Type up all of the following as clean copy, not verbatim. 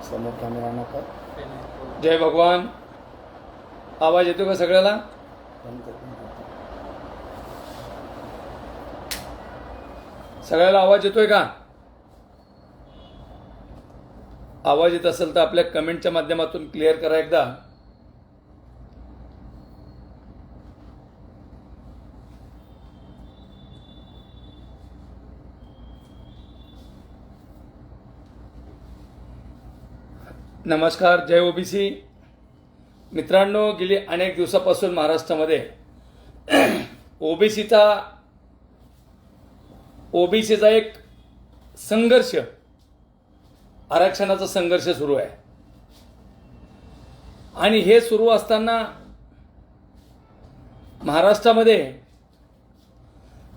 समोर कॅमेरा नका. जय भगवान. आवाज येतो का सगळ्याला? सगळ्याला आवाज येतोय का? आवाज येत असेल तर आपल्या कमेंटच्या माध्यमातून क्लिअर करा एकदा. नमस्कार. जय ओबीसी. मित्रांनो, गेली अनेक दिवसापासून महाराष्ट्रामध्ये ओबीसीचा एक संघर्ष, आरक्षणाचा संघर्ष सुरू आहे. आणि हे सुरू असताना महाराष्ट्रामध्ये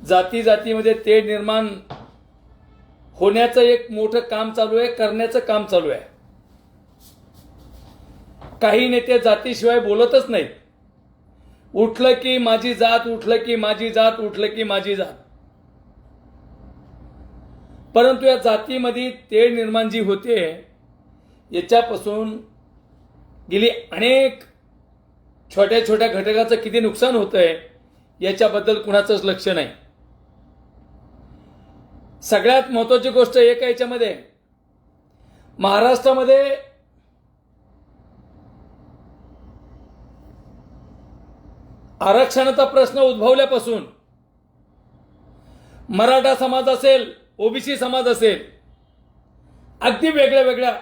जातीमध्ये तेढ निर्माण होण्याचं एक मोठं काम चालू आहे, करण्याचं काम चालू आहे. काही नेते जातीशिवाय बोलतच नाहीत. उठलं की माझी जात, उठलं की माझी जात, उठलं की माझी जात. परंतु या जातीमध्ये तेढ निर्माण जी होते याच्यापासून गेली अनेक छोट्या छोट्या घटकाचं किती नुकसान होतंय याच्याबद्दल कुणाचंच लक्ष नाही. सगळ्यात महत्त्वाची गोष्ट एक आहे याच्यामध्ये, महाराष्ट्रामध्ये आरक्षणाचा प्रश्न उद्भवल्यापासून मराठा समाज असेल, ओबीसी समाज असेल, अगदी वेगळ्या वेगळ्या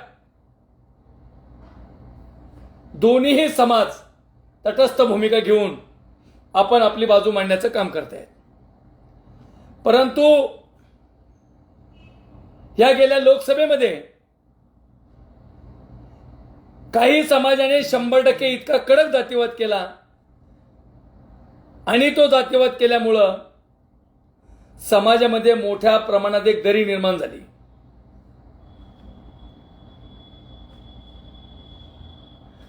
दोन्हीही समाज तटस्थ भूमिका घेऊन आपण आपली बाजू मांडण्याचं काम करतायत. परंतु या गेल्या लोकसभेमध्ये काही समाजाने 100% इतका कडक जातीवाद केला आणि तो जातीवाद केल्यामुळं समाजामध्ये मोठ्या प्रमाणात एक दरी निर्माण झाली.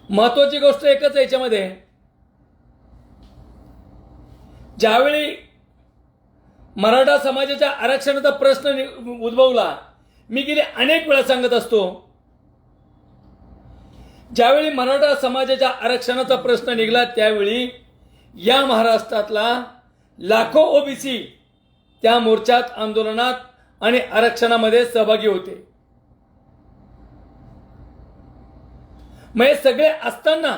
महत्वाची गोष्ट एकच आहे याच्यामध्ये, ज्यावेळी मराठा समाजाच्या आरक्षणाचा प्रश्न उद्भवला, मी गेली अनेक वेळा सांगत असतो, ज्यावेळी मराठा समाजाच्या आरक्षणाचा प्रश्न निघाला त्यावेळी या महाराष्ट्रातला लाखो ओबीसी त्या मोर्चात, आंदोलनात आणि आरक्षणामध्ये सहभागी होते. मग हे सगळे असताना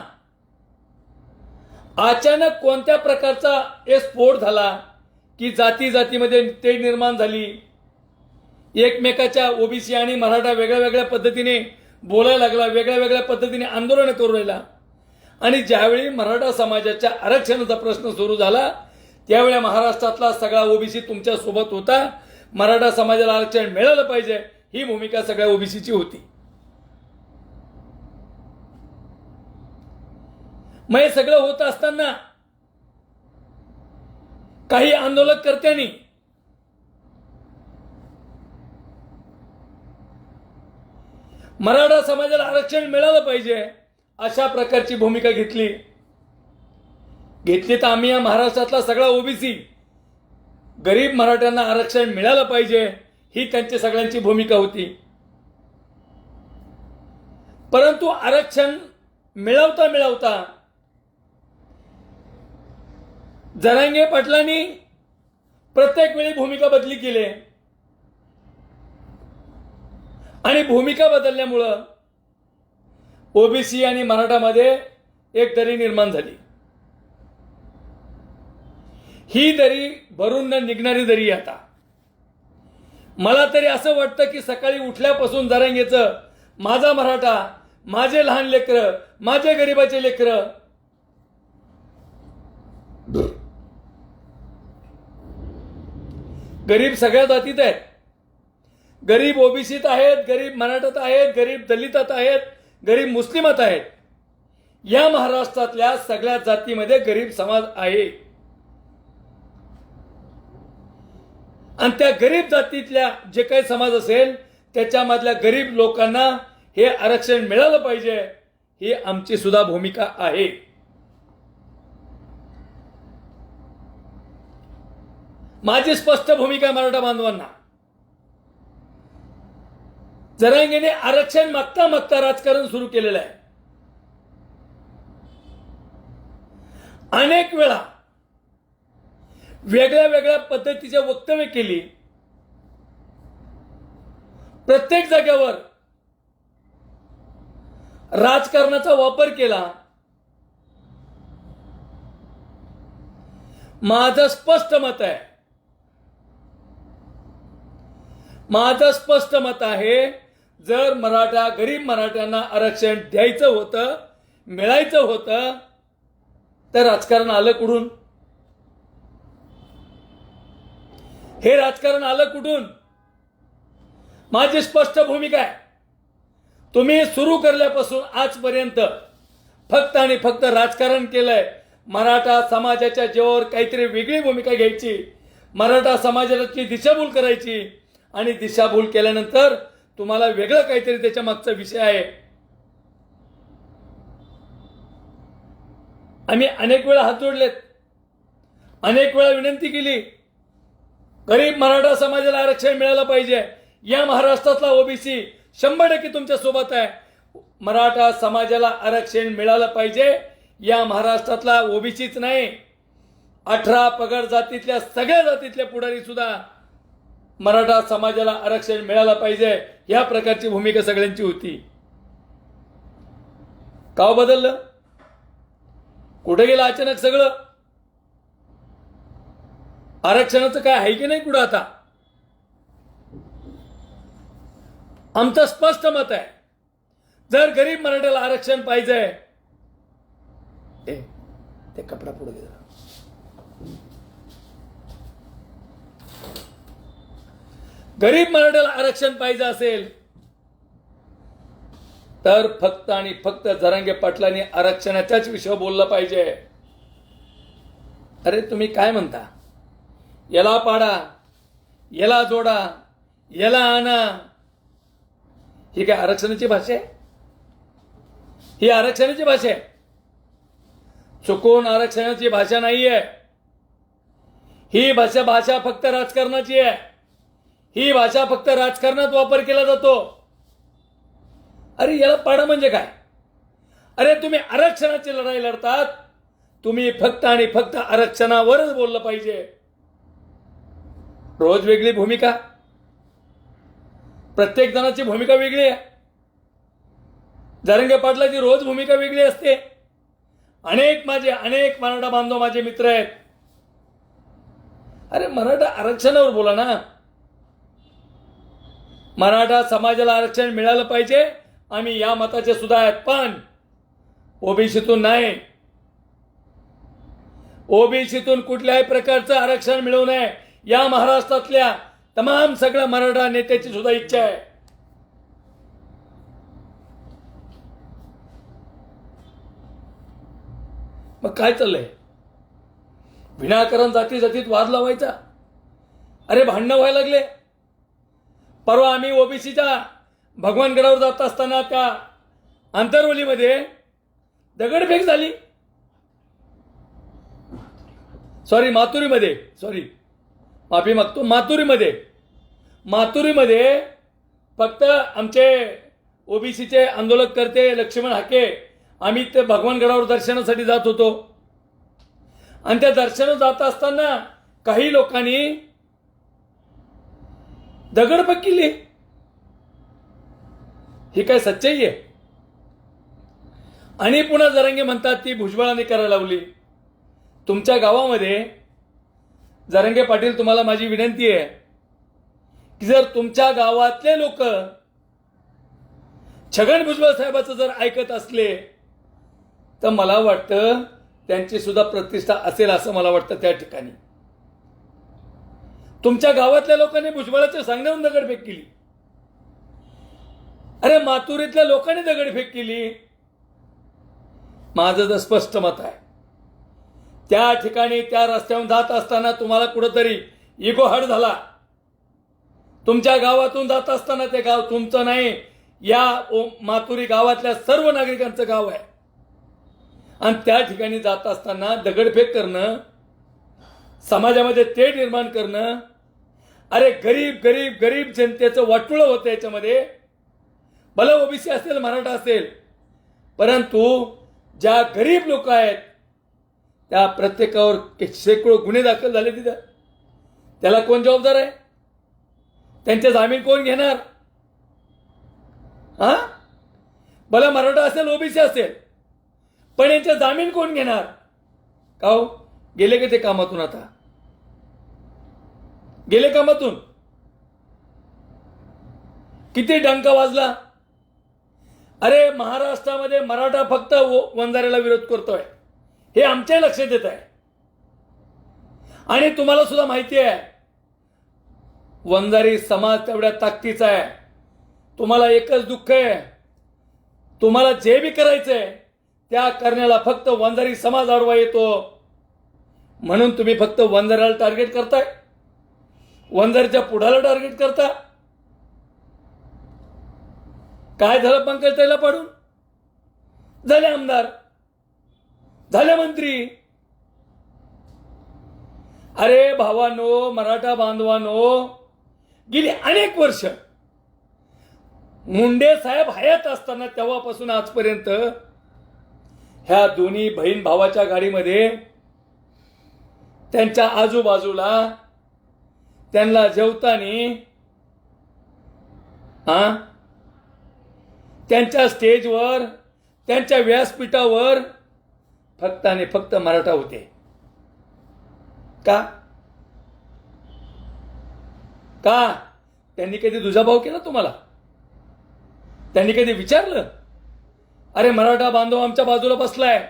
अचानक कोणत्या प्रकारचा स्फोट झाला की जातीमध्ये तेढ निर्माण झाली. एकमेकाच्या ओबीसी आणि मराठा वेगळ्या वेगळ्या पद्धतीने बोलायला लागला, वेगळ्या वेगळ्या पद्धतीने आंदोलन करू राहिला. आणि ज्यावेळी मराठा समाजाच्या आरक्षणाचा प्रश्न सुरू झाला त्यावेळी महाराष्ट्रातला सगळा ओबीसी तुमच्या सोबत होता. मराठा समाजाला आरक्षण मिळालं पाहिजे ही भूमिका सगळ्या ओबीसीची होती. मग हे सगळं होत असताना काही आंदोलनकर्त्यांनी मराठा समाजाला आरक्षण मिळालं पाहिजे अशा प्रकारची भूमिका घेतली तर आम्ही या महाराष्ट्रातला सगळा ओबीसी गरीब मराठ्यांना आरक्षण मिळालं पाहिजे ही त्यांची सगळ्यांची भूमिका होती. परंतु आरक्षण मिळवता जरांगे पाटलांनी प्रत्येक वेळी भूमिका बदली केली आणि भूमिका बदलल्यामुळं ओबीसी आणि मराठामध्ये एक दरी निर्माण झाली. ही दरी भरून न निघणारी दरी. आता मला तरी असं वाटतं की सकाळी उठल्यापासून जरांगेचं माझा मराठा, माझे लहान लेकरं, माझे गरीबाचे लेकरं, गरीब सगळ्या जातीत आहेत, गरीब ओबीसीत आहेत, गरीब मराठात आहेत, गरीब दलितात आहेत, गरीब मुस्लिमात आहेत. या महाराष्ट्रातल्या सगळ्या जातीमध्ये गरीब समाज आहे आणि त्या गरीब जातीतल्या जे काही समाज असेल त्याच्यामधल्या गरीब लोकांना हे आरक्षण मिळालं पाहिजे ही आमची सुद्धा भूमिका आहे. माझी स्पष्ट भूमिका मराठा बांधवांना, जरांगेने आरक्षण मागता मागता राजकारण सुरू केलेलं आहे. अनेक वेळा वेगळ्या वेगळ्या पद्धतीचे वक्तव्य केली. प्रत्येक जागेवर राजकारणाचा वापर केला. माझं स्पष्ट मत आहे, जर गरीब मराठ्यांना आरक्षण द्यायचं होतं, मिळायचं होतं, तर राजकारण आलं कुठून? हे राजकारण आलं कुठून? माझी स्पष्ट भूमिका आहे. तुम्ही सुरू करल्यापासून आजपर्यंत फक्त आणि फक्त राजकारण केलंय. मराठा समाजाच्या जीवावर काहीतरी वेगळी भूमिका घ्यायची, मराठा समाजाची दिशाभूल करायची, आणि दिशाभूल केल्यानंतर तुम्हाला वेगळं काहीतरी त्याच्या मागचा विषय आहे. आम्ही अनेक वेळा हात जोडलेत, अनेक वेळा विनंती केली, गरीब मराठा समाजाला आरक्षण मिळालं पाहिजे. या महाराष्ट्रातला ओबीसी 100% तुमच्या सोबत आहे. मराठा समाजाला आरक्षण मिळालं पाहिजे. या महाराष्ट्रातला ओबीसीच नाही, 18 पगड जातीतल्या सगळ्या जातीतल्या पुढारी सुद्धा मराठा समाजाला आरक्षण मिळालं पाहिजे, या प्रकारची भूमिका सगळ्यांची होती. का बदललं? कुठे गेलं अचानक सगळं? आरक्षणाचं काय आहे की नाही कुठं? आता आमचं स्पष्ट मत आहे, जर गरीब मराठ्याला आरक्षण पाहिजे, ते कपडा पुढे गेला, गरीब मराठ्याला आरक्षण पाहिजे असेल तर फक्त आणि फक्त जरांगे पाटलांनी आरक्षणाच्याच विषयावर बोललं पाहिजे. अरे तुम्ही काय म्हणता? याला पाडा, याला जोडा, याला आणा, ही काय आरक्षणाची भाषा आहे? ही आरक्षणाची भाषा आहे? चुकून आरक्षणाची भाषा नाहीये. ही भाषा फक्त राजकारणाची आहे. ही भाषा फक्त राजकारणात वापर केला जातो. अरे याला पाडा म्हणजे काय? अरे तुम्ही आरक्षणाची लढाई लढतात, तुम्ही फक्त आणि फक्त आरक्षणावरच बोललं पाहिजे. रोज वेगळी भूमिका, प्रत्येक जणाची भूमिका वेगळी आहे. जरांगे पाटलाची रोज भूमिका वेगळी असते. अनेक मराठा बांधव माझे मित्र आहेत. अरे मराठा आरक्षणावर बोला ना. मराठा समाजाला आरक्षण मिळालं पाहिजे, आम्ही या मताचे सुद्धा आहेत, पण ओबीसीतून नाही. ओबीसीतून कुठल्याही प्रकारचं आरक्षण मिळवू नये, या महाराष्ट्रातल्या तमाम सगळ्या मराठा नेत्याची सुद्धा इच्छा आहे. मग काय चाललंय? विनाकारण जाती जातीत वाद लावायचा. अरे भांडणं व्हायला लागले. परवा आम्ही ओबीसीच्या भगवानगडावर जात असताना त्या आंतरवलीमध्ये दगडफेक झाली. माफी मागतो, मातुरीमध्ये फक्त आमचे ओबीसीचे आंदोलनकर्ते लक्ष्मण हाके, आम्ही ते भगवानगडावर दर्शनासाठी जात होतो. आणि त्या दर्शनात जात असताना काही लोकांनी दगडफेक केली. ही काय सच्चाई आहे? आणि पुन्हा जरांगे म्हणतात ती भुजबळांनी करायला लावली. तुमच्या गावामध्ये जरांगे पाटील, तुम्हाला माझी विनंती आहे की जर तुमच्या गावातले लोक छगन भुजबळ साहेबांचं जर ऐकत असले तर मला वाटतं त्यांची सुद्धा प्रतिष्ठा असेल असं मला वाटतं. त्या ठिकाणी तुमच्या गावातल्या लोकांनी भुजबळाच्या सांगण्यावरून दगडफेक केली. अरे मातुरीतल्या लोकांनी दगडफेक केली. माझं तर स्पष्ट मत आहे, त्या ठिकाणी त्या रस्त्यावर जात असताना तुम्हाला कुठंतरी इगो हर्ट झाला. तुमच्या गावातून जात असताना ते गाव तुमचं नाही या मातुरी गावातल्या सर्व नागरिकांचं गाव आहे. आणि त्या ठिकाणी जात असताना दगडफेक करणं, समाजामध्ये तेढ निर्माण करणं, अरे गरीब गरीब गरीब जनतेचं वाटुळं होतं याच्यामध्ये. भलं ओबीसी असेल, मराठा असेल, परंतु ज्या गरीब लोक आहेत त्या प्रत्येकावर शेकडो गुन्हे दाखल झाले तिथं. त्याला कोण जबाबदार आहे? त्यांचे जामीन कोण घेणार? हा, भलं मराठा असेल, ओबीसी असेल, पण यांचे जामीन कोण घेणार? का हो, गेले का ते कामातून? आता गेले कामातून. किती डंका वाजला. अरे महाराष्ट्रामध्ये मराठा फक्त वंजाऱ्याला विरोध करतोय हे आमच्या लक्षात येत आहे. आणि तुम्हाला सुद्धा माहिती आहे वंजारी समाज तेवढ्या ताकदीचा आहे. तुम्हाला एकच दुःख आहे, तुम्हाला जे बी करायचंय त्या करण्याला फक्त वंजारी समाज आडवा येतो. म्हणून तुम्ही फक्त वंजाऱ्याला टार्गेट करताय, वंजारीच्या पुढाला टार्गेट करता. काय झालं? पंकजताईला पाडून झाले आमदार, झाले मंत्री. अरे भावांनो, मराठा बांधवांनो, गेली अनेक वर्ष मुंडे साहेब हयात असताना तेव्हापासून आजपर्यंत ह्या दोन्ही बहीण भावाच्या गाडीमध्ये त्यांच्या आजूबाजूला त्यांना जेवताना त्यांच्या स्टेजवर, त्यांच्या व्यासपीठावर फक्त आणि फक्त मराठा होते. का? का त्यांनी कधी दुजाभाव केला तुम्हाला? त्यांनी कधी विचारलं अरे मराठा बांधव आमच्या बाजूला बसलाय,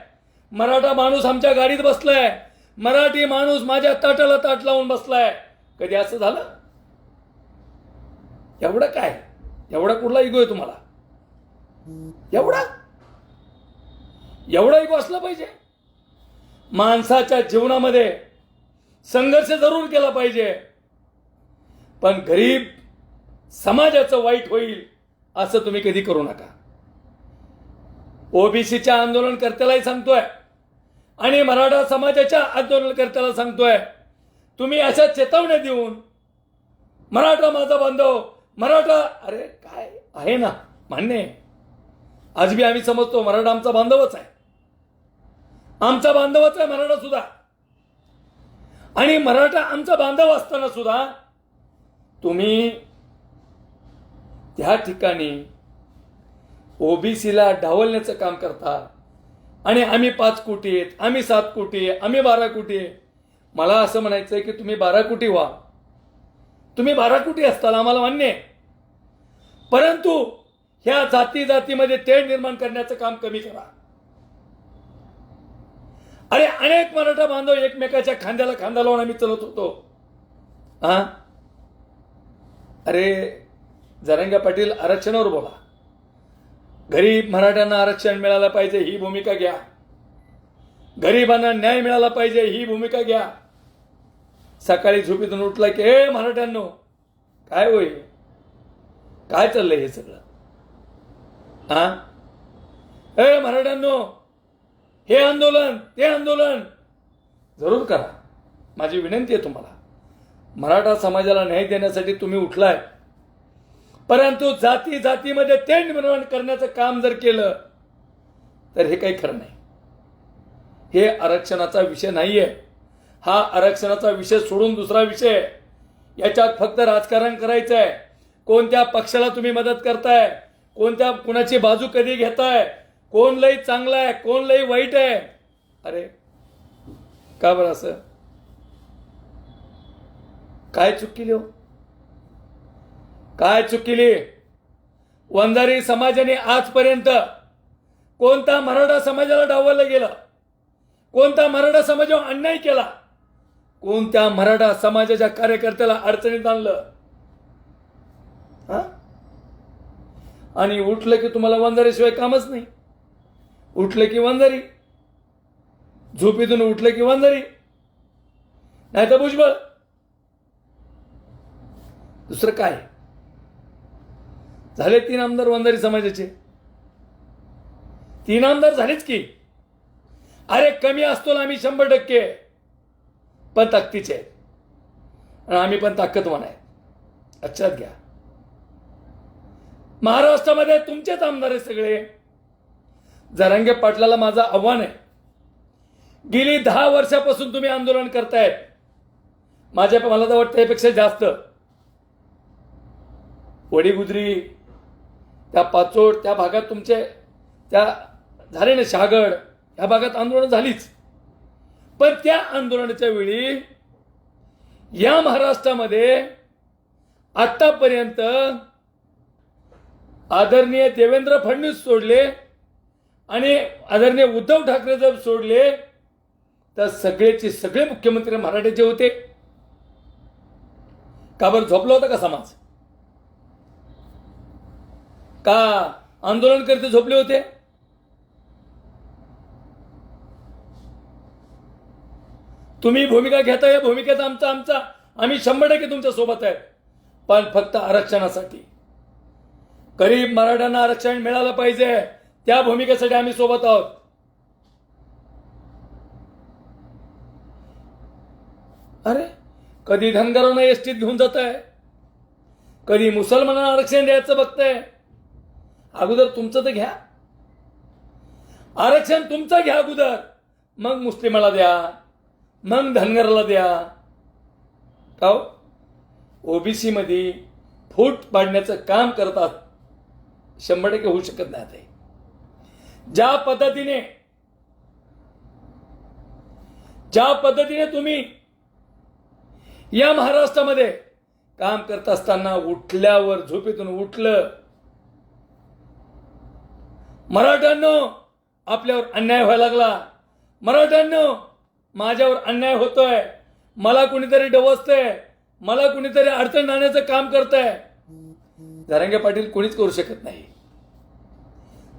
मराठा माणूस आमच्या गाडीत बसलाय, मराठी माणूस माझ्या ताटाला ताट लावून बसलाय? कधी असं झालं? एवढं काय? एवढा कुठला इगो आहे तुम्हाला? एवढा इगो असला पाहिजे? माणसाच्या जीवनामध्ये संघर्ष जरूर केला पाहिजे, पण गरीब समाजाचं वाईट होईल असं तुम्ही कधी करू नका. ओबीसीच्या आंदोलनकर्त्यालाही सांगतोय आणि मराठा समाजाच्या आंदोलनकर्त्याला सांगतोय, तुम्ही अशा चेतावण्या देऊन मराठा माझा बांधव, मराठा, अरे काय आहे ना, मान्य आहे. आज बी आम्ही समजतो मराठा आमचा बांधवच आहे, आमचा बांधवच आहे मराठा सुद्धा. आणि मराठा आमचा बांधव असताना सुद्धा तुम्ही त्या ठिकाणी ओबीसीला डावलण्याचं काम करता. आणि आम्ही 5 कोटी आहेत, आम्ही 7 कोटी आहे, आम्ही 12 कोटी आहे. मला असं म्हणायचंय की तुम्ही 12 कोटी व्हा, तुम्ही 12 कोटी असताल, आम्हाला मान्य आहे. परंतु ह्या जाती जातीमध्ये तेढ निर्माण करण्याचं काम कमी करा. अरे अनेक मराठा बांधव एकमेकाच्या खांद्याला खांदा लावून आम्ही चलत होतो. अरे जरांगे पाटील आरक्षणावर बोला, गरीब मराठ्यांना आरक्षण मिळालं पाहिजे ही भूमिका घ्या, गरिबांना न्याय मिळाला पाहिजे ही भूमिका घ्या. सकाळी झोपेतून उठला की हे मराठ्यांनो काय होईल, काय चाललंय हे सगळं? हे मराठ्यांनो हे आंदोलन ते आंदोलन जरूर करा. माझी विनंती आहे तुम्हाला, मराठा समाजाला न्याय देण्यासाठी तुम्ही उठलाय, परंतु जाती जातीमध्ये तेढ निर्माण करण्याचं काम जर केलं तर हे काही खरं नाही. हे आरक्षणाचा विषय नाहीये. हा आरक्षणाचा विषय सोडून दुसरा विषय. याच्यात फक्त राजकारण करायचं आहे. कोणत्या पक्षाला तुम्ही मदत करताय, कोणत्या कुणाची बाजू कधी घेताय, कोण लई चांगला आहे, कोण लई वाईट आहे. अरे का बरं असं? काय चूक केली हो? काय चूक केली? वंजारी समाजाने आजपर्यंत कोणता मराठा समाजाला डावललं गेलं? कोणता मराठा समाजावर अन्याय केला? कोणत्या मराठा समाजाच्या कार्यकर्त्याला अडचणीत आणलं? आणि उठलं की तुम्हाला वंजारीशिवाय कामच नाही. उठलं की वंजारी, झोपेतून उठलं की वंजारी, नाही तर भुजबळ. दुसरं काय? झाले 3 आमदार वंजारी समाजाचे, 3 आमदार झालेच की. अरे कमी असतो ना आम्ही 100%, पण ताकदीचे आहेत आणि आम्ही पण ताकदवान आहे. लक्षात घ्या. महाराष्ट्रामध्ये तुमचेच आमदार आहे सगळे. जरांगे पाटलाला माझं आव्हान आहे, गेली 10 वर्षापासून तुम्ही आंदोलन करतायत. मला तर वाटतं त्यापेक्षा जास्त. वडीगुजरी, त्या पाचोड, त्या भागात तुमचे त्या झाले ना, शहागड, या भागात आंदोलन झालीच. पण त्या आंदोलनाच्या वेळी या महाराष्ट्रामध्ये आतापर्यंत आदरणीय देवेंद्र फडणवीस सोडले आणि आदरणीय उद्धव ठाकरे जर सोडले तर सगळेचे सगळे मुख्यमंत्री मराठ्याचे होते. का बरं झोपला होता का समाज? का आंदोलनकर्ते झोपले होते? तुम्ही भूमिका घेता, या भूमिकेचा आमचा आम्ही 100% तुमच्या सोबत आहे, पण फक्त आरक्षणासाठी. गरीब मराठ्यांना आरक्षण मिळालं पाहिजे, त्या भूमिकेसाठी आम्ही सोबत आहोत. अरे कधी धनगरांना एसटीत घेऊन जात आहे, कधी मुसलमानांना आरक्षण द्यायचं बघताय. अगोदर तुमचं तर घ्या, आरक्षण तुमचं घ्या अगोदर, मग मुस्लिमाला द्या, मग धनगराला द्या. का ओबीसी मध्ये फूट पाडण्याचं काम करतात, 100% होऊ शकत नाही. ते ज्या पद्धतीने तुम्ही या महाराष्ट्रामध्ये काम करत असताना उठल्यावर झोपेतून उठलं, मराठ्यांनो आपल्यावर अन्याय व्हायला लागला, मराठ्यांनो माझ्यावर अन्याय होतोय, मला कुणीतरी डवचतंय, मला कुणीतरी अडचण आणण्याचं काम करतंय, जरांगे पाटील कोणीच करू शकत नाही.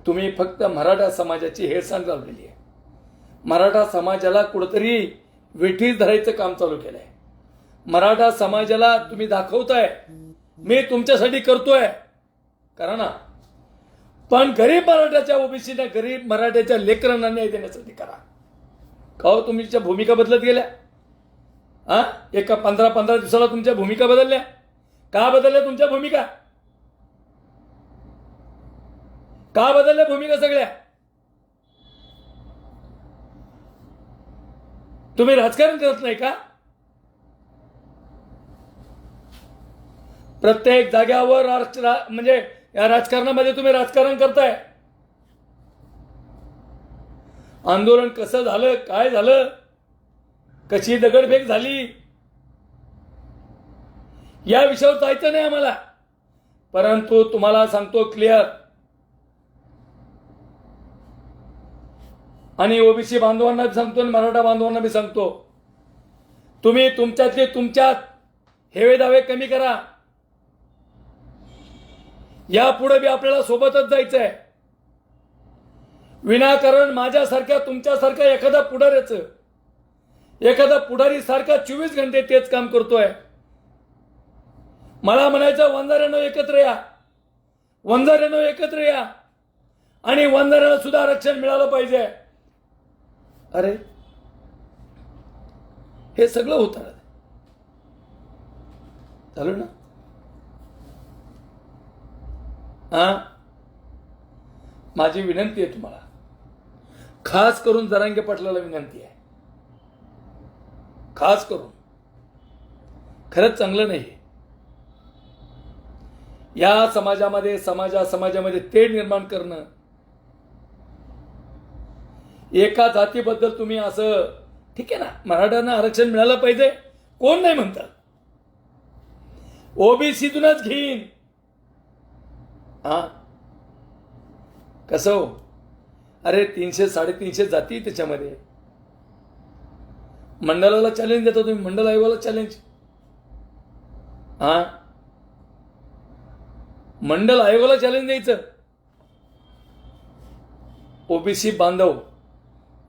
तुम्ही फक्त मराठा समाजाची हेळसांड लावलेली आहे. मराठा समाजाला कुठंतरी वेठीस धरायचं काम चालू केलंय. मराठा समाजाला तुम्ही दाखवताय मी तुमच्यासाठी करतोय, करा ना, पण गरीब मराठ्याच्या ओबीसीला, गरीब मराठ्याच्या लेकरांना न्याय देण्यासाठी करा. का हो तुमच्या भूमिका बदलत गेल्या? एका 15 दिवसाला तुमच्या भूमिका बदलल्या. का बदलल्या तुमच्या भूमिका? का बदलल्या भूमिका सगळ्या? तुम्ही राजकारण करत नाही का? प्रत्येक जाग्यावर म्हणजे या राजकारणामध्ये तुम्ही राजकारण करताय. आंदोलन कसं झालं, काय झालं, कशी दगडफेक झाली, या विषयावर जायचं नाही आम्हाला. परंतु तुम्हाला सांगतो क्लिअर, आणि ओबीसी बांधवांना भी सांगतो आणि मराठा बांधवांना भी सांगतो, तुम्ही तुमच्यात हेवेदावे कमी करा. यापुढे बी आपल्याला सोबतच जायचंय. विनाकारण माझ्यासारख्या तुमच्यासारख्या एखादा पुढारी सारखा 24 घंटे तेच काम करतोय. मला म्हणायचं वंजाऱ्यांनो एकत्र या आणि वंजाऱ्यांना सुद्धा आरक्षण मिळालं पाहिजे. अरे हे सगळं होतं झालं ना. माझी विनंती आहे तुम्हाला, खास करून जरांगे पाटलाला विनंती आहे, खास करून, खरंच चांगलं नाही या समाजामध्ये तेढ निर्माण करणं. एका जातीबद्दल तुम्ही असं, ठीक आहे ना, मराठ्यांना आरक्षण मिळालं पाहिजे, कोण नाही म्हणतात, ओबीसीतूनच घेईन. कसं हो? अरे 300-350 जाती त्याच्यामध्ये. मंडळाला चॅलेंज देता तुम्ही, मंडल आयोगाला चॅलेंज. मंडल आयोगाला चॅलेंज द्यायचं. ओबीसी बांधव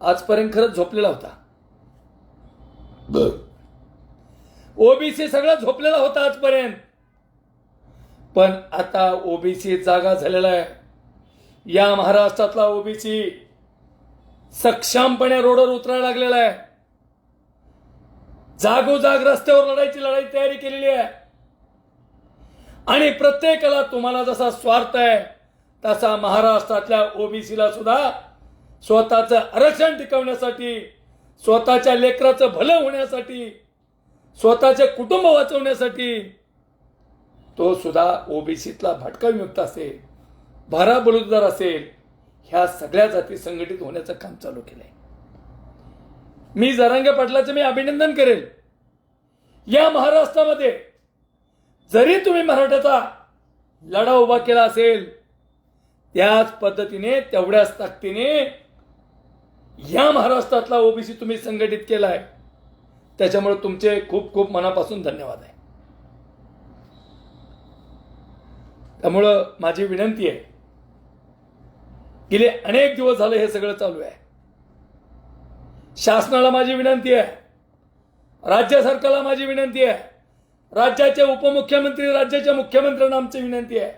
आजपर्यंत खरंच झोपलेला होता. ओबीसी सगळं झोपलेला होता आजपर्यंत. पण आता ओबीसी जागा झालेला आहे. या महाराष्ट्रातला ओबीसी सक्षमपणे रोडवर उतरायला लागलेला आहे. जागोजाग रस्त्यावर लढायची तयारी केलेली आहे. आणि प्रत्येकाला तुम्हाला जसा स्वार्थ आहे तसा महाराष्ट्रातल्या ओबीसीला सुद्धा स्वतःचं आरक्षण टिकवण्यासाठी, स्वतःच्या लेकराचं भलं होण्यासाठी, स्वतःचे कुटुंब वाचवण्यासाठी तो सुद्धा ओबीसीतला भटका विमुक्त असेल, भारा बलुतेदार असेल, ह्या सगळ्या जाती संघटित होण्याचं काम चालू केलंय. मी जरांगे पाटलाचं मी अभिनंदन करेल. या महाराष्ट्रामध्ये जरी तुम्ही मराठ्याचा लढा उभा केला असेल त्याच पद्धतीने तेवढ्याच ताकदीने या महाराष्ट्रातला ओबीसी तुम्ही संघटित केलाय. त्याच्यामुळे तुमचे खूप खूप मनापासून धन्यवाद आहे. त्यामुळं माझी विनंती आहे, गेले अनेक दिवस झाले हे सगळं चालू आहे. शासनाला माझी विनंती आहे, राज्य सरकारला माझी विनंती आहे, राज्याचे उपमुख्यमंत्री, राज्याच्या मुख्यमंत्र्यांना आमची विनंती आहे,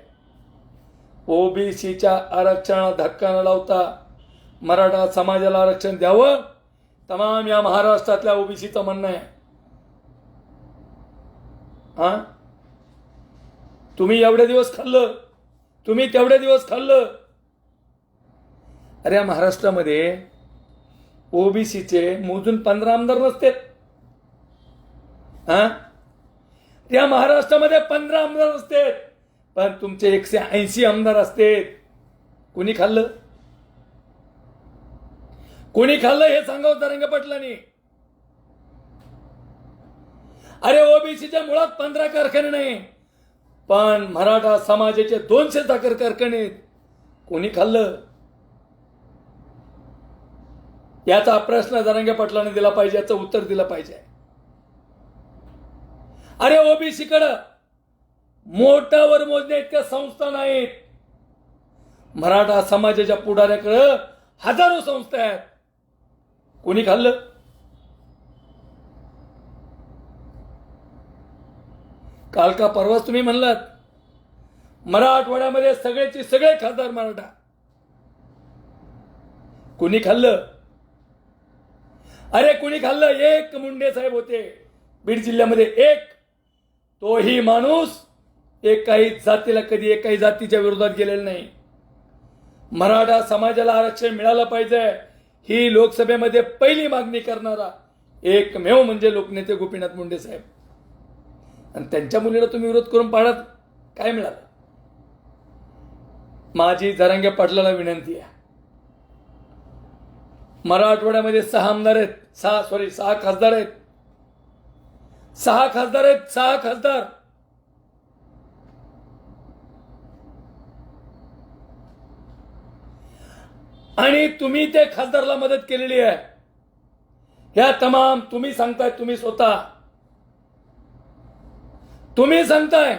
ओबीसीच्या आरक्षणाला धक्का न लावता मराठा समाजाला आरक्षण द्यावं. तमाम या महाराष्ट्रातल्या ओबीसीचं म्हणणं आहे. तुम्ही एवढे दिवस खाल्लं, तुम्ही तेवढे दिवस खाल्लं. अरे या महाराष्ट्रामध्ये ओबीसीचे मोजून 15 आमदार नसतात. या महाराष्ट्रामध्ये 15 आमदार असतात, पण तुमचे 180 आमदार असतात. कोणी खाल्लं? कोणी खाल्लं हे सांगावं जरांगे पाटलांनी. अरे ओबीसीच्या मुळात 15 कारखाने नाही, पण मराठा समाजाचे 200 साखर कारखाने. कोणी खाल्लं? याचा प्रश्न जरांगे पाटलांनी दिला पाहिजे, याचं उत्तर दिलं पाहिजे. अरे ओबीसीकडं मोठ्यावर मोजण्या इतक्या संस्था नाहीत. मराठा समाजाच्या पुढाऱ्याकडं हजारो संस्था आहेत. कोणी खाल्लं? काल का परवाच तुम्ही म्हणलात मराठवाड्यामध्ये सगळेचे सगळे खासदार मराठा. कोणी खाल्लं? अरे कोणी खाल्लं? एक मुंडे साहेब होते बीड जिल्ह्यामध्ये, एक. तोही माणूस एकाही जातीला, कधी एकाही जातीच्या विरोधात गेलेला नाही. मराठा समाजाला आरक्षण मिळालं पाहिजे ही लोकसभेमध्ये पहिली मागणी करणारा एकमेव म्हणजे लोकनेते गोपीनाथ मुंडे साहेब. आणि त्यांच्या मुलीला तुम्ही विरोध करून पाहत काय मिळालं? माझी जरांगे पाटलाला विनंती आहे, मराठवाड्यामध्ये 6 आमदार आहेत, 6 खासदार आहेत, 6 खासदार आहेत, 6 खासदार. आणि तुम्ही त्या खासदारला मदत केलेली आहे. ह्या तमाम तुम्ही सांगताय, तुम्ही स्वतः तुम्ही सांगताय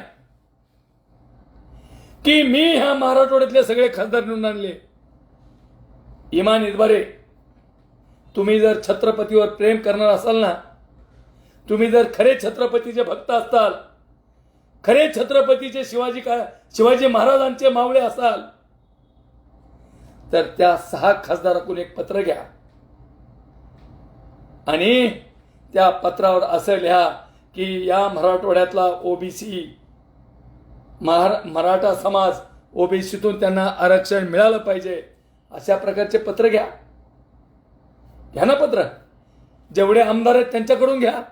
की मी ह्या मराठवाड्यातले सगळे खासदार निवडून आणले. इमान इतबारे, तुम्ही जर छत्रपतीवर प्रेम करणार असाल ना, तुम्ही जर खरे छत्रपतीचे भक्त असाल, खरे छत्रपतीचे शिवाजी महाराजांचे मावळे असाल, तर त्या 6 खासदाराकडून एक पत्र घ्या आणि त्या पत्रावर असं लिहा की या मराठवाड्यातला ओबीसी, मराठा समाज, ओबीसीतून त्यांना आरक्षण मिळालं पाहिजे. अशा प्रकारचे पत्र घ्या. घ्या ना पत्र. जेवढे आमदार आहेत त्यांच्याकडून घ्या.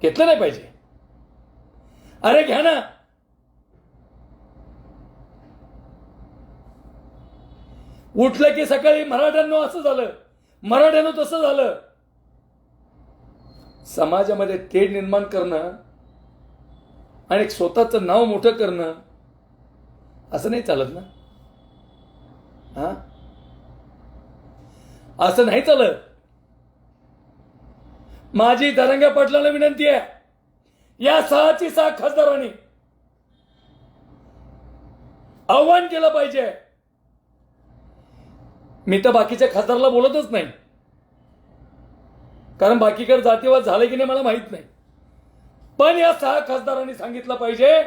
घेतलं नाही पाहिजे? अरे घ्या ना. उठलं की सकाळी मराठ्यांनो असं झालं, मराठ्यांनो तसं झालं. समाजामध्ये तेढ निर्माण करणं आणि स्वतःचं नाव मोठं करणं असं नाही चालत ना. असं नाही चालत. माझी जरांगे पाटलांना विनंती आहे, या 6 खासदारांनी आव्हान केलं पाहिजे. मी तर बाकीच्या खासदाराला बोलतच नाही, कारण बाकीकडे जातीवाद झाले की नाही मला माहित नाही. पण या 6 खासदारांनी सांगितलं पाहिजे,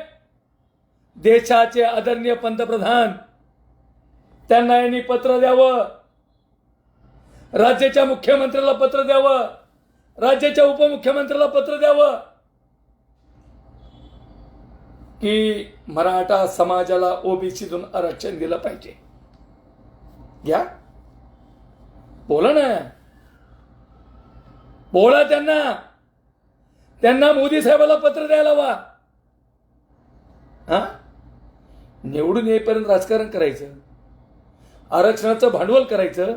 देशाचे आदरणीय पंतप्रधान त्यांना यांनी पत्र द्यावं, राज्याच्या मुख्यमंत्र्याला पत्र द्यावं, राज्याच्या उपमुख्यमंत्र्याला पत्र द्यावं की मराठा समाजाला ओबीसीतून आरक्षण दिलं पाहिजे. घ्या, बोला ना, बोला त्यांना मोदी साहेबाला पत्र द्यायला हवा. हा, निवडून येईपर्यंत राजकारण करायचं, आरक्षणाचं भांडवल करायचं,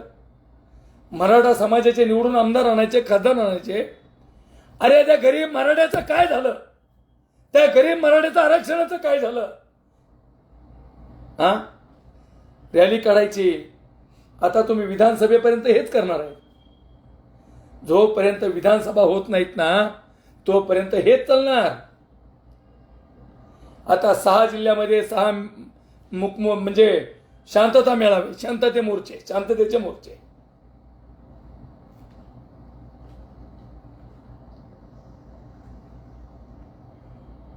मराठा समाजाचे निवडून आमदार आणायचे, खासदार आणायचे. अरे त्या गरीब मराठ्याचं काय झालं, त्या गरीब मराठ्याचं आरक्षणाचं काय झालं? हा, रॅली काढायची. आता तुम्ही विधानसभेपर्यंत हेच करणार आहे. जोपर्यंत विधानसभा होत नाहीत ना तोपर्यंत हेच चालणार. आता 6 जिल्ह्यामध्ये 6 म्हणजे शांतता मेळावे, शांततेचे मोर्चे.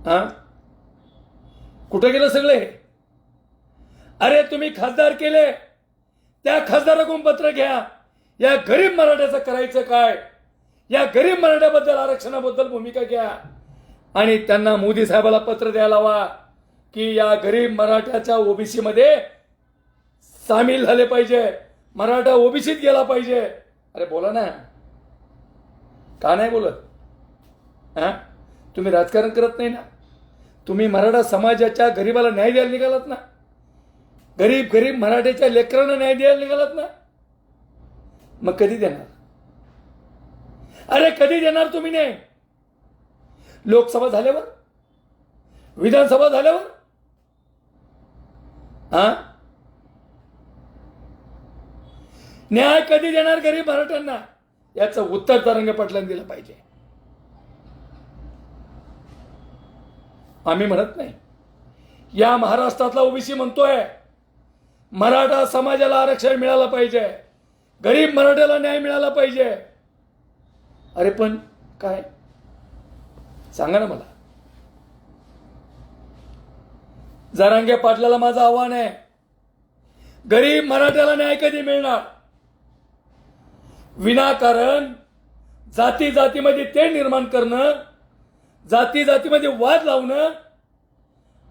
हा, कुठे गेलं सगळे? अरे तुम्ही खासदार केले, त्या खासदाराकडून पत्र घ्या, या गरीब मराठ्याचं करायचं काय, या गरीब मराठ्याबद्दल, आरक्षणाबद्दल भूमिका घ्या आणि त्यांना मोदी साहेबाला पत्र द्यायला हवा की या गरीब मराठ्याच्या ओबीसी मध्ये सामील झाले पाहिजे, मराठा ओबीसीत गेला पाहिजे. अरे बोला ना, का नाही बोलत? हा, तुम्ही राजकारण करत नाही ना, तुम्ही मराठा समाजाच्या गरीबाला न्याय द्यायला निघालात ना, गरीब मराठ्याच्या लेकरांना न्याय द्यायला निघालात ना. मग कधी देणार? अरे कधी देणार तुम्ही न्याय? लोकसभा झाल्यावर, विधानसभा झाल्यावर? हा, न्याय कधी देणार गरीब मराठ्यांना? याचं उत्तर तरंगे पाटलांनी दिलं पाहिजे. आम्ही म्हणत नाही, या महाराष्ट्रातला ओबीसी म्हणतोय मराठा समाजाला आरक्षण मिळालं पाहिजे, गरीब मराठ्याला न्याय मिळाला पाहिजे. अरे पण काय, सांगा ना मला. जरांगे पाटलाला माझं आव्हान आहे, गरीब मराठ्याला न्याय कधी मिळणार? विनाकारण जातीमध्ये ते निर्माण करणं, जातीमध्ये वाद लावणं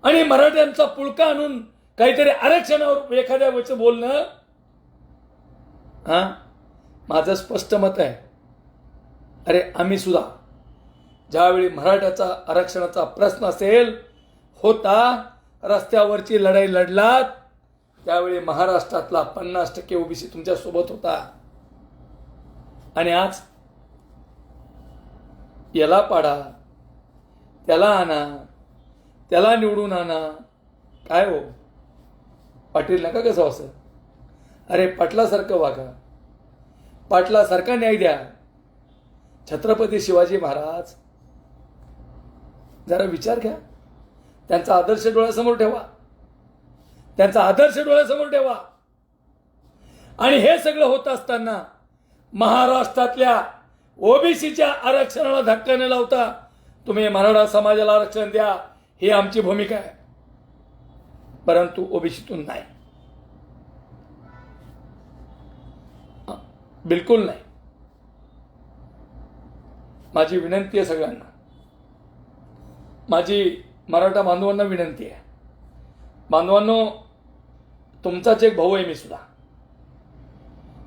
आणि मराठ्यांचा पुळका आणून काहीतरी आरक्षणावर एखाद्या वेळेचं बोलणं. हा, माझं स्पष्ट मत आहे. अरे आम्ही सुद्धा ज्यावेळी मराठ्याचा आरक्षणाचा प्रश्न असेल होता, रस्त्यावरची लढाई लढलात, त्यावेळी महाराष्ट्रातला 50% ओबीसी तुमच्या सोबत होता. आणि आज याला पाडा, त्याला आणा, त्याला निवडून आणा. काय हो पाटील, नका कसं असं? अरे पाटलासारखं वागा, पाटलासारखा न्याय द्या. छत्रपती शिवाजी महाराज, जरा विचार घ्या, त्यांचा आदर्श डोळ्यासमोर ठेवा, त्यांचा आदर्श डोळ्यासमोर ठेवा. आणि हे सगळं होत असताना महाराष्ट्रातल्या ओबीसीच्या आरक्षणाला धक्का न लावता तुम्ही मराठा समाजाला आरक्षण द्या, ही आमची भूमिका आहे. परंतु ओबीसीतून नाही, बिलकुल नाही. माझी विनंती आहे सगळ्यांना, माझी मराठा बांधवांना विनंती आहे. बांधवांनो, तुमचाच एक भाऊ आहे मी सुद्धा.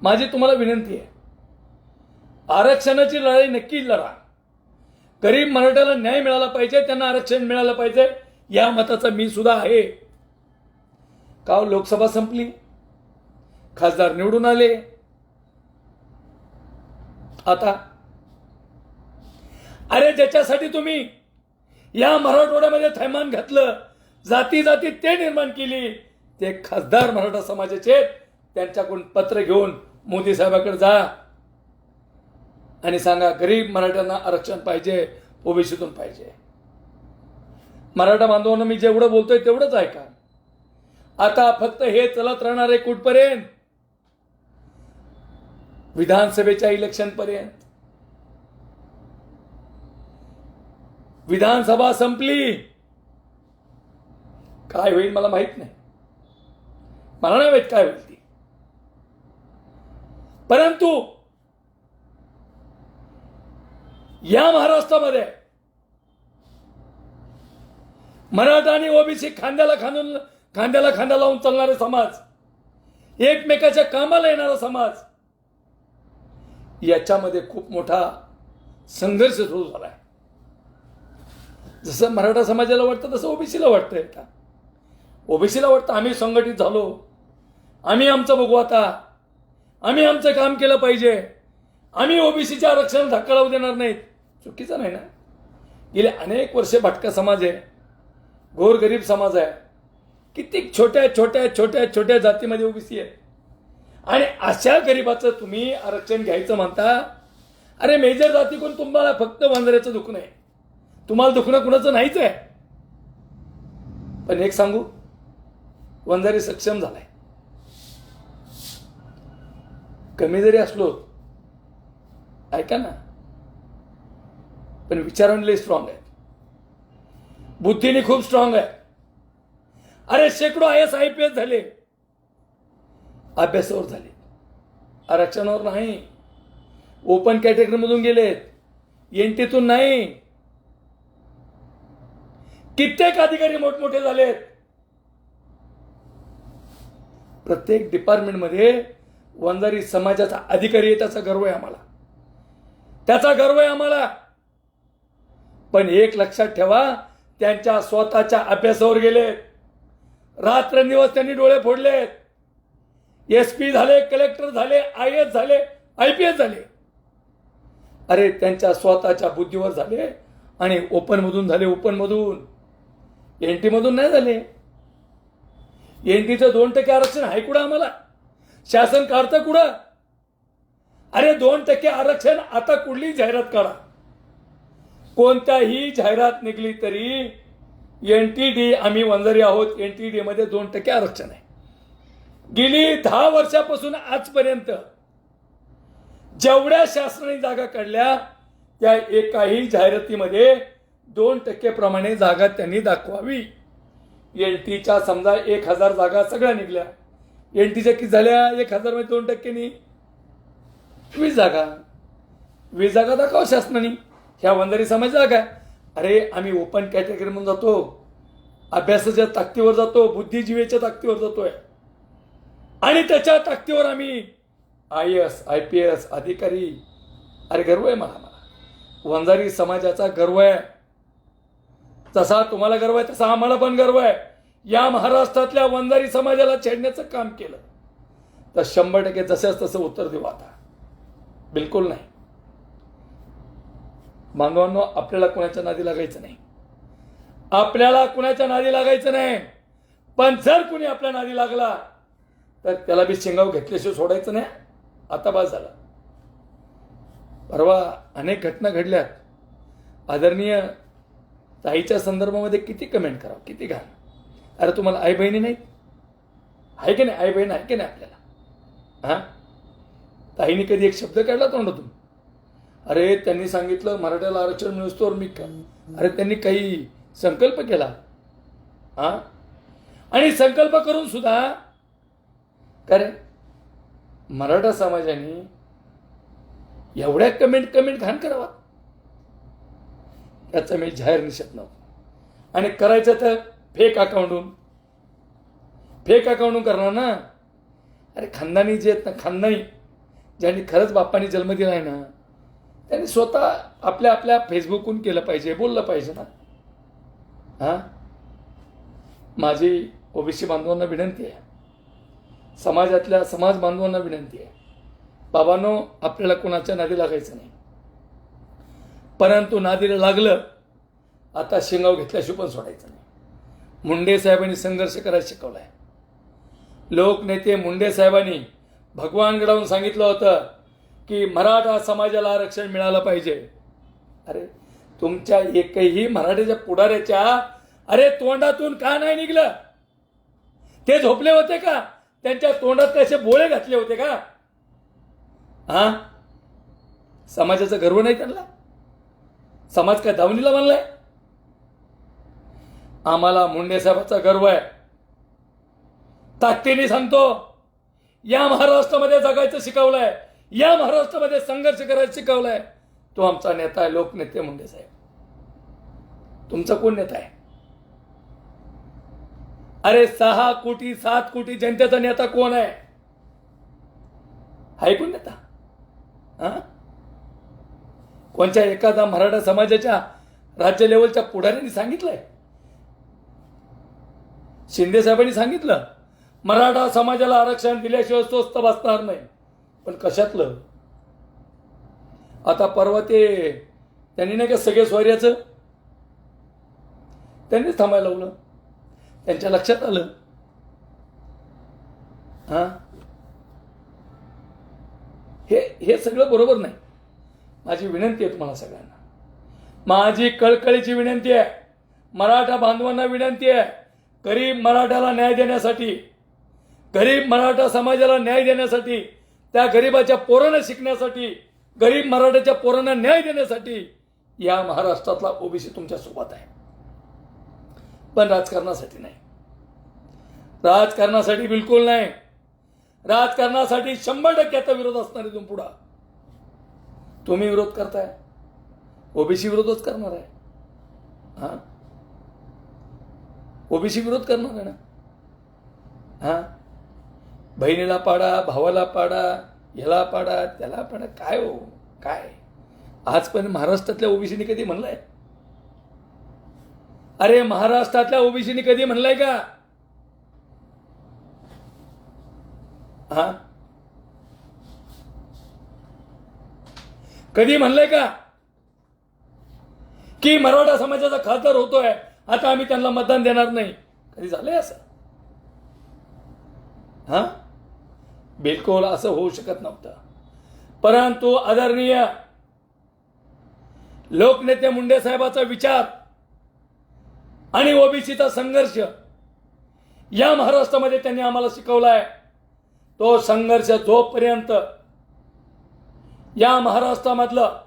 माझी तुम्हाला विनंती आहे, आरक्षणाची लढाई नक्की लढा. गरीब मराठ्याला न्याय मिळाला पाहिजे, त्यांना आरक्षण मिळालं पाहिजे, या मताचा मी सुद्धा आहे. का लोकसभा संपली, खासदार निवडून आले, आता अरे ज्याच्यासाठी तुम्ही या मराठवाड्यामध्ये थैमान घातलं, जाती ते निर्माण केली, ते खासदार मराठा समाजाचे, त्यांच्याकडून पत्र घेऊन मोदी साहेबांकडे जा आणि सांगा गरीब मराठ्यांना आरक्षण पाहिजे, ओबीसीतून पाहिजे. मराठा बांधवांना मी जेवढं बोलतोय तेवढंच ऐका. आता फक्त हे चलत राहणार आहे कुठपर्यंत? विधानसभेच्या इलेक्शन पर्यंत. विधानसभा संपली, काय होईल मला माहित नाही, मला नाही माहित काय होईल ती. परंतु या महाराष्ट्रामध्ये मराठा आणि ओबीसी खांद्याला खांदा लावून चालणारे समाज, एकमेकाच्या कामाला येणारा समाज, याच्यामध्ये खूप मोठा संघर्ष सुरू झालाय. जसं मराठा समाजाला वाटतं तसं ओबीसीला वाटतंय का? ओबीसीला वाटतं आम्ही संघटित झालो, आम्ही आमचं बघू आता, आम्ही आमचं काम केलं पाहिजे, आम्ही ओबीसीच्या आरक्षण धक्का लावू देणार नाहीत. चुकीचं नाही ना. गेले अनेक वर्षे भटका समाज आहे, गोरगरीब समाज आहे, किती छोट्या छोट्या छोट्या छोट्या जातीमध्ये ओबीसी आहे. आणि अशा गरीबाचं तुम्ही आरक्षण घ्यायचं म्हणता. अरे मेजर जाती कोण? तुम्हाला फक्त वंजाऱ्याचं दुखणं आहे, तुम्हाला दुखणं कुणाचं नाहीच आहे. पण एक सांगू, वंजारी सक्षम झालाय. कमी जरी असलो, ऐका ना, पण विचारांनी स्ट्रॉंग आहे, बुद्धीने खूप स्ट्रॉंग आहे. अरे शेकडो IAS IPS झाले, अभ्यासावर झाले, आरक्षणावर नाही. ओपन कॅटेगरीमधून गेलेत, एनटीतून नाही. कित्येक अधिकारी मोठमोठे झालेत. प्रत्येक डिपार्टमेंटमध्ये वंजारी समाजाचा अधिकारी आहे, त्याचा गर्व आहे आम्हाला, त्याचा गर्व आहे आम्हाला. पण एक लक्षात ठेवा, त्यांच्या स्वतःच्या अभ्यासावर गेलेत, रात्रंदिवस त्यांनी डोळे फोडलेत. SP झाले, कलेक्टर झाले, IAS झाले, IPS झाले. अरे त्यांच्या स्वतःच्या बुद्धीवर झाले. आणि ओपन मधून झाले, ओपन मधून, NT मधून नाही झाले. NTचं 2% आरक्षण आहे कुठं? आम्हाला शासन काढतं कुठं? अरे 2% आरक्षण आता कुठली जाहिरात काढा, कोणत्याही जाहिरात निघली तरी NTD, आम्ही वंजारी आहोत, NTD मध्ये 2% आरक्षण आहे. गेली 10 वर्षापासून आजपर्यंत जेवढ्या शासनाने जागा काढल्या त्या एकाही जाहिरातीमध्ये 2% प्रमाणे जागा त्यांनी दाखवावी. NTच्या समजा 1000 जागा सगळ्या निघल्या, NTच्या किती झाल्या? 1000 मध्ये 2%नी 20 जागा, 20 जागा दाखवा शासनाने, ह्या वंजारी समाज जागा. अरे आम्ही ओपन कॅटेगरी म्हणून जातो, अभ्यासाच्या ताकदीवर जातो, बुद्धिजीवीच्या ताकदीवर जातोय, आणि त्याच्या ताकदीवर आम्ही IAS IPS अधिकारी. अरे गर्व आहे मला, वंजारी समाजाचा गर्व आहे. जसा तुम्हाला गर्व आहे तसा आम्हाला पण गर्व आहे. या महाराष्ट्रातल्या वंजारी समाजाला छेडण्याचं काम केलं तर 100% जसंच तसं उत्तर देऊ. आता बिलकुल नाही. बांधवांनो, आपल्याला कुणाच्या नादी लागायचं नाही, आपल्याला कुणाच्या नादी लागायचं नाही. पण जर कुणी आपल्या नादी लागला तर त्याला बी शेंगाव घेतल्याशिवाय सोडायचं नाही. आता बस झाला. परवा अनेक घटना घडल्यात. आदरणीय ताईच्या संदर्भामध्ये किती कमेंट करावं, किती घाल. अरे तुम्हाला आई बहिणी नाहीत? आहे की नाही? आई बहीण आहे की नाही आपल्याला? हा, ताईने कधी एक शब्द काढला तोंडातून? अरे त्यांनी सांगितलं मराठ्याला आरक्षण मिळवस्तोवर मी का. अरे त्यांनी काही संकल्प केला, हा, आणि संकल्प करून सुद्धा करे मराठा समाजाने एवढ्या कमेंट घाण करावा, याचा मी जाहीर निषेध नव्हता. आणि करायचं तर फेक अकाउंटून करणार ना. अरे खानदानी जे आहेत ना, खानदानी ज्यांनी खरंच बाप्पानी जन्म दिला आहे ना, त्यांनी स्वतः आपल्या फेसबुकहून केलं पाहिजे, बोललं पाहिजे ना. हा, माझी ओबीसी बांधवांना विनंती आहे, समाजातल्या समाज बांधवांना विनंती आहे, बाबांनो आपल्याला कोणाच्या नादी लागायचं नाही. परंतु नादीला लागलं आता शेंगाव घेतल्याशिवाय पण सोडायचं नाही. मुंडे साहेबांनी संघर्ष करायला शिकवलाय. लोकनेते मुंडे साहेबांनी भगवानगडावरून सांगितलं होतं की मराठा समाजाला आरक्षण मिळालं पाहिजे. अरे तुमच्या एकही मराठीच्या पुढाऱ्याच्या अरे तोंडातून का नाही निघलं? ते झोपले होते का? त्यांच्या तोंडात कसे बोळे घातले होते का? हा, समाजाचा गर्व नाही त्यांना? समाज काय दावणीला मानलाय? आम्हाला मुंडे साहेबाचा गर्व आहे. ताकदीने सांगतो, या महाराष्ट्रामध्ये जगायचं शिकवलंय, या महाराष्ट्रामध्ये संघर्ष करायचं शिकवलंय, तो आमचा नेता आहे, लोकनेते मुंडे साहेब. तुमचा कोण नेता आहे? अरे 6 कोटी 7 कोटी जनतेचा नेता कोण आहे? हाय कोण नेता? कोणत्या एखादा मराठा समाजाच्या राज्य लेवलच्या पुढाऱ्यांनी सांगितलंय? शिंदे साहेबांनी सांगितलं मराठा समाजाला आरक्षण दिल्याशिवाय स्वस्त बसणार नाही. पण कशातलं? आता परवा ते त्यांनी नाही का सगळे स्वार्याचं त्यांनीच थांबायला लावलं. त्यांच्या लक्षात आलं हे सगळं बरोबर नाही. माझी विनंती आहे तुम्हाला सगळ्यांना, माझी कळकळीची विनंती आहे, मराठा बांधवांना विनंती आहे, गरीब मराठ्याला न्याय देण्यासाठी, गरीब मराठा समाजाला न्याय देण्यासाठी, त्या गरीबाच्या पोरांना शिकण्यासाठी, गरीब मराठ्याच्या पोरांना न्याय देण्यासाठी या महाराष्ट्रातला ओबीसी तुमच्या सोबत आहे. पण राजकारणासाठी नाही, राजकारणासाठी बिलकुल नाही. राजकारणासाठी 100% विरोध असणार आहे. पुढे तुम्ही विरोध करताय, ओबीसी विरोधच करणार आहे. ओबीसी विरोध करणार आहे ना. बहिणीला पाडा, भावाला पाडा, याला पाडा, त्याला पाडा, काय हो काय? आजपर्यंत महाराष्ट्रातल्या ओबीसीने कधी म्हणलंय? अरे महाराष्ट्रातल्या ओबीसीने कधी म्हणलंय का? कधी म्हणलंय का की मराठा समाजाचा खासदार होतोय, आता आम्ही त्यांना मतदान देणार नाही? कधी झालंय असं? बिलकुल असं होऊ शकत नव्हतं. परंतु आदरणीय लोकनेते मुंडे साहेबाचा विचार आणि ओबीसीचा संघर्ष या महाराष्ट्रामध्ये त्यांनी आम्हाला शिकवलाय. तो संघर्ष जोपर्यंत या महाराष्ट्रामधलं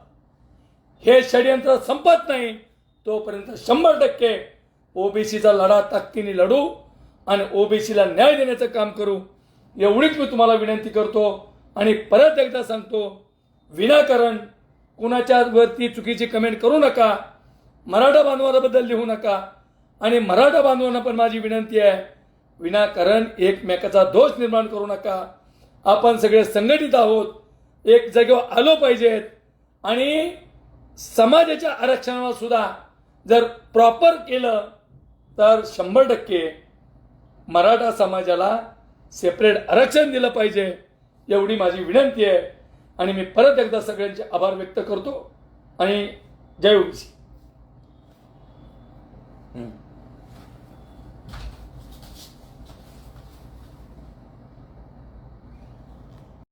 हे षडयंत्र संपत नाही तोपर्यंत 100% ओबीसीचा लढा ताकदीने लढू आणि ओबीसीला न्याय देण्याचं काम करू, एवढीच मी तुम्हाला विनंती करतो. आणि परत एकदा सांगतो, विनाकारण कुणाच्या वरती चुकीची कमेंट करू नका, मराठा बांधवांबद्दल लिहू नका. आणि मराठा बांधवांना पण माझी विनंती आहे, विनाकारण एकमेकाचा दोष निर्माण करू नका. आपण सगळे संघटित आहोत, एक जागेवर आलो पाहिजेत. आणि समाजाच्या आरक्षणाला सुद्धा जर प्रॉपर केलं तर 100% मराठा समाजाला सेपरेट आरक्षण दिलं पाहिजे, एवढी माझी विनंती आहे. आणि मी परत एकदा सगळ्यांचे आभार व्यक्त करतो आणि जय ओबीसी.